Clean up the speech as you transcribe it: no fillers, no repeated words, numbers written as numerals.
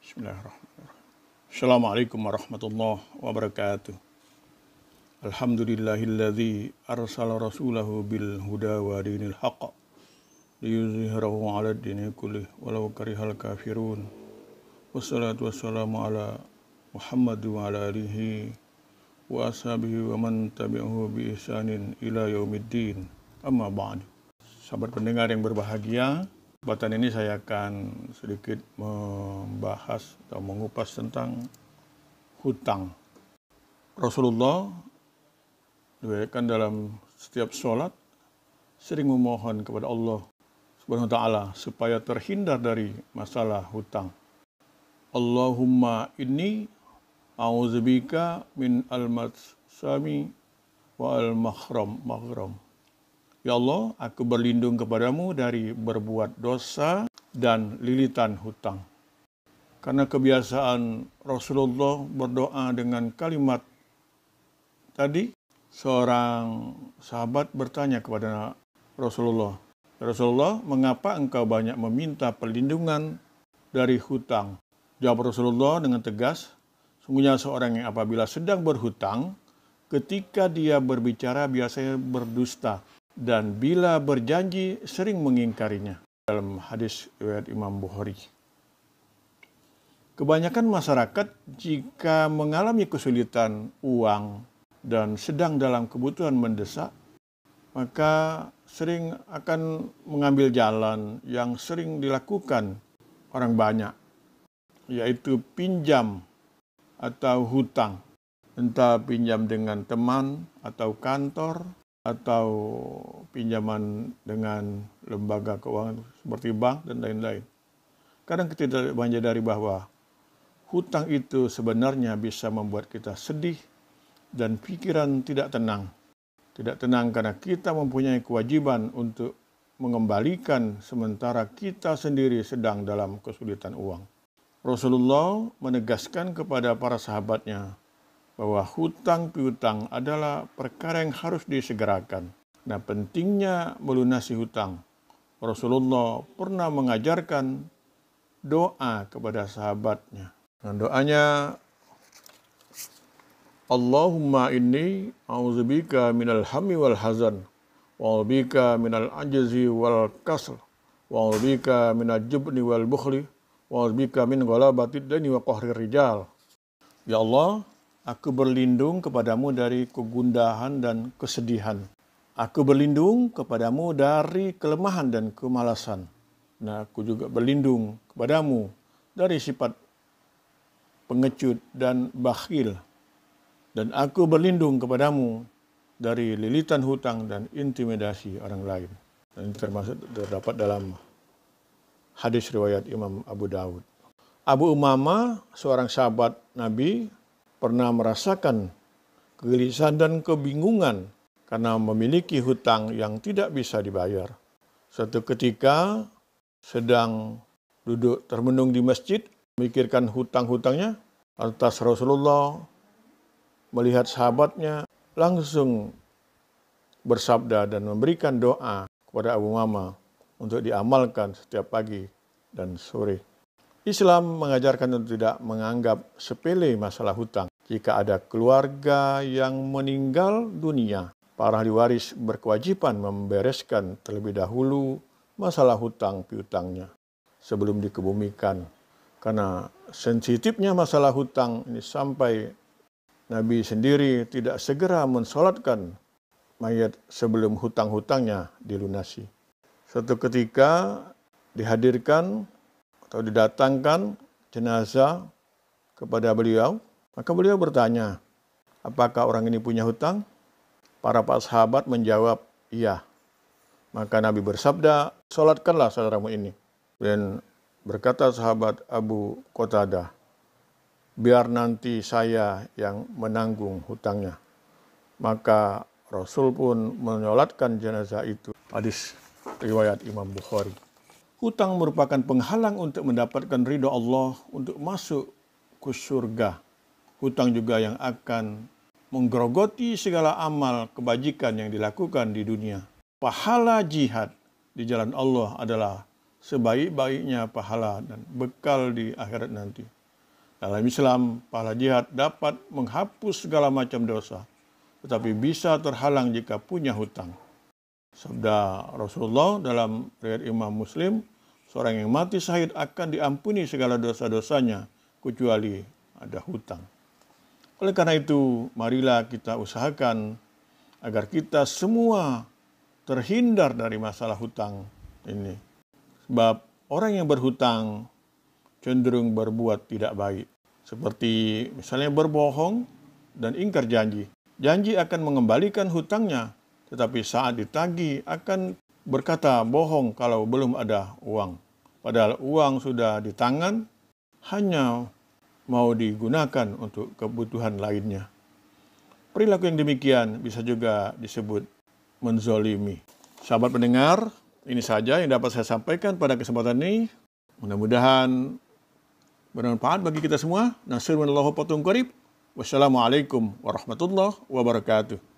Bismillahirrahmanirrahim. Assalamualaikum warahmatullahi wabarakatuh. Alhamdulillahilladzi arsala rasulahu bil huda wa dinil haqq liyuzhirahu 'ala dini kullih walau karihal kafirun. Wassalatu wassalamu ala Muhammad wa ala alihi wa ashabihi wa man tabi'ahu bi ihsanin ila yaumiddin. Amma ba'du. Sahabat pendengar yang berbahagia, kesempatan ini saya akan sedikit membahas atau mengupas tentang hutang. Rasulullah diriwayatkan dalam setiap sholat sering memohon kepada Allah Subhanahu wa ta'ala supaya terhindar dari masalah hutang. Allahumma inni a'udzubika min al-matsami wa al-maghram. Ya Allah, aku berlindung kepadamu dari berbuat dosa dan lilitan hutang. Karena kebiasaan Rasulullah berdoa dengan kalimat tadi, seorang sahabat bertanya kepada Rasulullah, Rasulullah, mengapa engkau banyak meminta perlindungan dari hutang? Jawab Rasulullah dengan tegas, sungguhnya seorang yang apabila sedang berhutang, ketika dia berbicara biasanya berdusta, dan bila berjanji sering mengingkarinya. Dalam hadis riwayat Imam Bukhari. Kebanyakan masyarakat jika mengalami kesulitan uang dan sedang dalam kebutuhan mendesak, maka sering akan mengambil jalan yang sering dilakukan orang banyak, yaitu pinjam atau hutang. Entah pinjam dengan teman atau kantor, atau pinjaman dengan lembaga keuangan seperti bank dan lain-lain. Kadang kita tidak menyadari bahwa hutang itu sebenarnya bisa membuat kita sedih dan pikiran tidak tenang. Tidak tenang karena kita mempunyai kewajiban untuk mengembalikan sementara kita sendiri sedang dalam kesulitan uang. Rasulullah menegaskan kepada para sahabatnya bahwa hutang piutang adalah perkara yang harus disegerakan. Nah, pentingnya melunasi hutang. Rasulullah pernah mengajarkan doa kepada sahabatnya. Nah, doanya, Allahumma inni a'udzubika minal hammi wal hazan, wa a'udzubika minal ajzi wal kasl, wa a'udzubika minal jubni wal bukhli, wa a'udzubika min ghalabatid dani wa qahrir rijal. Ya Allah, aku berlindung kepadamu dari kegundahan dan kesedihan. Aku berlindung kepadamu dari kelemahan dan kemalasan. Nah, aku juga berlindung kepadamu dari sifat pengecut dan bakhil. Dan aku berlindung kepadamu dari lilitan hutang dan intimidasi orang lain. Dan ini terdapat dalam hadis riwayat Imam Abu Dawud. Abu Umamah, seorang sahabat Nabi, pernah merasakan kegelisahan dan kebingungan karena memiliki hutang yang tidak bisa dibayar. Suatu ketika sedang duduk termenung di masjid, memikirkan hutang-hutangnya, lantas Rasulullah melihat sahabatnya langsung bersabda dan memberikan doa kepada Abu Umamah untuk diamalkan setiap pagi dan sore. Islam mengajarkan untuk tidak menganggap sepele masalah hutang. Jika ada keluarga yang meninggal dunia, para ahli waris berkewajiban membereskan terlebih dahulu masalah hutang piutangnya sebelum dikebumikan. Karena sensitifnya masalah hutang ini sampai Nabi sendiri tidak segera mensolatkan mayat sebelum hutang-hutangnya dilunasi. Suatu ketika dihadirkan atau didatangkan jenazah kepada beliau, maka beliau bertanya, apakah orang ini punya hutang? Para sahabat menjawab, iya. Maka Nabi bersabda, solatkanlah saudaramu ini. Dan berkata sahabat Abu Qatadah, biar nanti saya yang menanggung hutangnya. Maka Rasul pun menyolatkan jenazah itu. Hadis riwayat Imam Bukhari. Hutang merupakan penghalang untuk mendapatkan ridho Allah untuk masuk ke surga. Hutang juga yang akan menggerogoti segala amal kebajikan yang dilakukan di dunia. Pahala jihad di jalan Allah adalah sebaik-baiknya pahala dan bekal di akhirat nanti. Dalam Islam, pahala jihad dapat menghapus segala macam dosa, tetapi bisa terhalang jika punya hutang. Sabda Rasulullah dalam riwayat Imam Muslim, seorang yang mati syahid akan diampuni segala dosa-dosanya, kecuali ada hutang. Oleh karena itu, marilah kita usahakan agar kita semua terhindar dari masalah hutang ini. Sebab orang yang berhutang cenderung berbuat tidak baik. Seperti misalnya berbohong dan ingkar janji. Janji akan mengembalikan hutangnya, tetapi saat ditagih akan berkata bohong kalau belum ada uang. Padahal uang sudah di tangan, hanya mau digunakan untuk kebutuhan lainnya. Perilaku yang demikian bisa juga disebut menzolimi. Sahabat pendengar, ini saja yang dapat saya sampaikan pada kesempatan ini. Mudah-mudahan bermanfaat bagi kita semua. Nasrullah patung qarib. Wassalamualaikum warahmatullahi wabarakatuh.